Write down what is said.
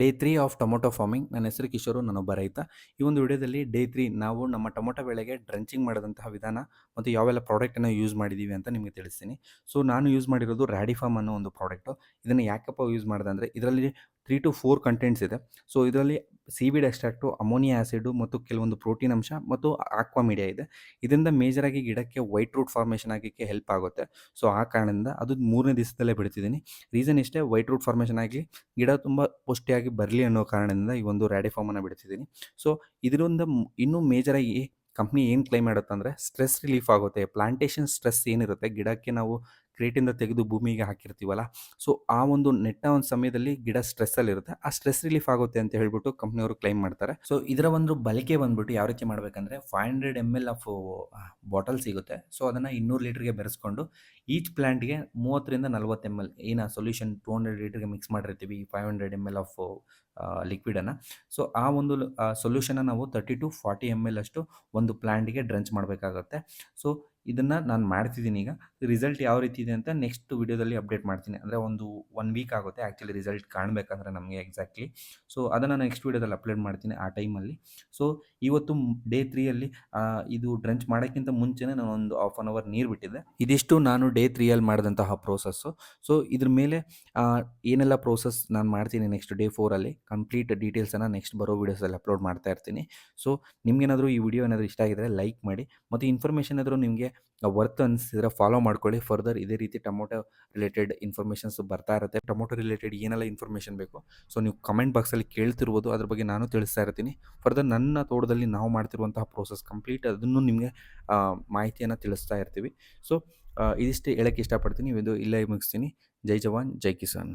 Day 3 of tomato farming. ನನ್ನ ಹೆಸರು ಕಿಶೋರು, ನಾನೊಬ್ಬ ರೈತ. ಈ ಒಂದು ವಿಡಿಯೋದಲ್ಲಿ ಡೇ 3 ನಾವು ನಮ್ಮ ಟೊಮೊಟೊ ಬೆಳೆಗೆ ಡ್ರಂಚಿಂಗ್ ಮಾಡಿದಂತಹ ವಿಧಾನ ಮತ್ತು ಯಾವೆಲ್ಲ ಪ್ರಾಡಕ್ಟನ್ನು ಯೂಸ್ ಮಾಡಿದ್ದೀವಿ ಅಂತ ನಿಮಗೆ ತಿಳಿಸ್ತೀನಿ. ಸೊ ನಾನು ಯೂಸ್ ಮಾಡಿರೋದು ರ್ಯಾಡಿಫಾರ್ಮ್ ಅನ್ನೋ ಒಂದು ಪ್ರಾಡಕ್ಟು. ಇದನ್ನು ಯಾಕಪ್ಪ ಯೂಸ್ ಮಾಡಿದೆ ಅಂದರೆ ಇದರಲ್ಲಿ 3 to 4 ಕಂಟೆಂಟ್ಸ್ ಇದೆ. ಸೊ ಇದರಲ್ಲಿ ಸೀವೀಡ್ ಎಕ್ಸ್ಟ್ರಾಕ್ಟು, ಅಮೋನಿಯಾ ಆ್ಯಸಿಡು ಮತ್ತು ಕೆಲವೊಂದು ಪ್ರೋಟೀನ್ ಅಂಶ ಮತ್ತು ಆಕ್ವಾ ಮೀಡಿಯಾ ಇದೆ. ಇದರಿಂದ ಮೇಜರಾಗಿ ಗಿಡಕ್ಕೆ ವೈಟ್ ರೂಟ್ ಫಾರ್ಮೇಷನ್ ಆಗಲಿಕ್ಕೆ ಹೆಲ್ಪ್ ಆಗುತ್ತೆ. ಸೊ ಆ ಕಾರಣದಿಂದ ಅದು 3ನೇ ದಿವಸದಲ್ಲೇ ಬಿಡ್ತಿದ್ದೀನಿ. ರೀಸನ್ ಇಷ್ಟೇ, ವೈಟ್ ರೂಟ್ ಫಾರ್ಮೇಷನ್ ಆಗಿ ಗಿಡ ತುಂಬ ಪುಷ್ಟಿಯಾಗಿ ಬರಲಿ ಅನ್ನೋ ಕಾರಣದಿಂದ ಈ ಒಂದು ರ್ಯಾಡಿಫಾರ್ಮನ್ನು ಬಿಡ್ತಿದ್ದೀನಿ. ಸೊ ಇದರಿಂದ ಇನ್ನೂ ಮೇಜರಾಗಿ ಕಂಪ್ನಿ ಏನು ಕ್ಲೈಮ್ ಮಾಡುತ್ತೆ ಅಂದರೆ ಸ್ಟ್ರೆಸ್ ರಿಲೀಫ್ ಆಗುತ್ತೆ. ಪ್ಲಾಂಟೇಷನ್ ಸ್ಟ್ರೆಸ್ ಏನಿರುತ್ತೆ, ಗಿಡಕ್ಕೆ ನಾವು ಕ್ರೇಟಿಂದ ತೆಗೆದು ಭೂಮಿಗೆ ಹಾಕಿರ್ತೀವಲ್ಲ, ಸೊ ಆ ಒಂದು ನೆಟ್ಟ ಒಂದು ಸಮಯದಲ್ಲಿ ಗಿಡ ಸ್ಟ್ರೆಸ್ಸಲ್ಲಿರುತ್ತೆ. ಆ ಸ್ಟ್ರೆಸ್ ರಿಲೀಫ್ ಆಗುತ್ತೆ ಅಂತ ಹೇಳ್ಬಿಟ್ಟು ಕಂಪ್ನಿಯವರು ಕ್ಲೈಮ್ ಮಾಡ್ತಾರೆ. ಸೊ ಇದರ ಒಂದು ಬಳಕೆ ಬಂದ್ಬಿಟ್ಟು ಯಾವ ರೀತಿ ಮಾಡಬೇಕಂದ್ರೆ 500 ml ಆಫ್ ಬಾಟಲ್ ಸಿಗುತ್ತೆ. ಸೊ ಅದನ್ನು 200 ಲೀಟ್ರಿಗೆ ಬೆರೆಸ್ಕೊಂಡು ಈಚ್ ಪ್ಲ್ಯಾಂಟ್ಗೆ 30ರಿಂದ 40 ml ಏನು ಸೊಲ್ಯೂಷನ್ 200 ಲೀಟ್ರಿಗೆ ಮಿಕ್ಸ್ ಮಾಡಿರ್ತೀವಿ 500 ml ಆಫ್ ಲಿಕ್ವಿಡನ್ನು. ಸೊ ಆ ಒಂದು ಸೊಲ್ಯೂಷನ್ನ ನಾವು 30 to 40 ml ಅಷ್ಟು ಒಂದು ಪ್ಲ್ಯಾಂಟ್ಗೆ ಡ್ರಂಚ್ ಮಾಡಬೇಕಾಗತ್ತೆ. ಸೊ ಇದನ್ನು ನಾನು ಮಾಡ್ತಿದ್ದೀನಿ ಈಗ. ರಿಸಲ್ಟ್ ಯಾವ ರೀತಿ ಇದೆ ಅಂತ ನೆಕ್ಸ್ಟ್ ವಿಡಿಯೋದಲ್ಲಿ ಅಪ್ಡೇಟ್ ಮಾಡ್ತೀನಿ. ಅಂದರೆ ಒಂದು 1 ವೀಕ್ ಆಗುತ್ತೆ ಆ್ಯಕ್ಚುಲಿ ರಿಸಲ್ಟ್ ಕಾಣಬೇಕಂದ್ರೆ ನಮಗೆ ಎಕ್ಸಾಕ್ಟ್ಲಿ. ಸೊ ಅದನ್ನು ನೆಕ್ಸ್ಟ್ ವಿಡಿಯೋದಲ್ಲಿ ಅಪ್ಲೋಡ್ ಮಾಡ್ತೀನಿ ಆ ಟೈಮಲ್ಲಿ. ಸೊ ಇವತ್ತು ಡೇ 3ಯಲ್ಲಿ ಇದು ಡ್ರಂಚ್ ಮಾಡೋಕ್ಕಿಂತ ಮುಂಚೆನೇ ನಾನು ಒಂದು ಹಾಫ್ ಆನ್ ಅವರ್ ನೀರು ಬಿಟ್ಟಿದ್ದೆ. ಇದಿಷ್ಟು ನಾನು ಡೇ 3ಯಲ್ಲಿ ಮಾಡಿದಂತಹ ಪ್ರೋಸೆಸ್ಸು. ಸೊ ಇದ್ರ ಮೇಲೆ ಏನೆಲ್ಲ ಪ್ರೋಸೆಸ್ ನಾನು ಮಾಡ್ತೀನಿ ನೆಕ್ಸ್ಟ್ ಡೇ 4ಅಲ್ಲಿ ಕಂಪ್ಲೀಟ್ ಡೀಟೇಲ್ಸನ್ನು ನೆಕ್ಸ್ಟ್ ಬರೋ ವೀಡಿಯೋಸಲ್ಲಿ ಅಪ್ಲೋಡ್ ಮಾಡ್ತಾ ಇರ್ತೀನಿ. ಸೊ ನಿಮಗೇನಾದರೂ ಈ ವಿಡಿಯೋ ಏನಾದರೂ ಇಷ್ಟ ಆಗಿದರೆ ಲೈಕ್ ಮಾಡಿ, ಮತ್ತು ಇನ್ಫಾರ್ಮೇಷನ್ ಏನಾದರೂ ನಿಮಗೆ ವರ್ತ್ ಅನಿಸಿದ್ರೆ ಫಾಲೋ ಮಾಡ್ಕೊಳ್ಳಿ. ಫರ್ದರ್ ಇದೇ ರೀತಿ ಟೊಮೊಟೊ ರಿಲೇಟೆಡ್ ಇನ್ಫಾರ್ಮೇಷನ್ಸ್ ಬರ್ತಾ ಇರುತ್ತೆ. ಟೊಮೊಟೊ ರಿಲೇಟೆಡ್ ಏನೆಲ್ಲ ಇನ್ಫಾರ್ಮೇಷನ್ ಬೇಕು ಸೊ ನೀವು ಕಮೆಂಟ್ ಬಾಕ್ಸಲ್ಲಿ ಕೇಳ್ತಿರ್ಬೋದು, ಅದ್ರ ಬಗ್ಗೆ ನಾನು ತಿಳಿಸ್ತಾ ಇರ್ತೀನಿ. ಫರ್ದರ್ ನನ್ನ ತೋಟದಲ್ಲಿ ನಾವು ಮಾಡ್ತಿರುವಂತಹ ಪ್ರೋಸೆಸ್ ಕಂಪ್ಲೀಟ್ ಅದನ್ನು ನಿಮಗೆ ಮಾಹಿತಿಯನ್ನು ತಿಳಿಸ್ತಾ ಇರ್ತೀವಿ. ಸೊ ಇದಿಷ್ಟು ಹೇಳೋಕ್ಕೆ ಇಷ್ಟಪಡ್ತೀನಿ. ಇದು ಇಲ್ಲೇ ಮುಗಿಸ್ತೀನಿ. ಜೈ ಜವಾನ್, ಜೈ ಕಿಸಾನ್.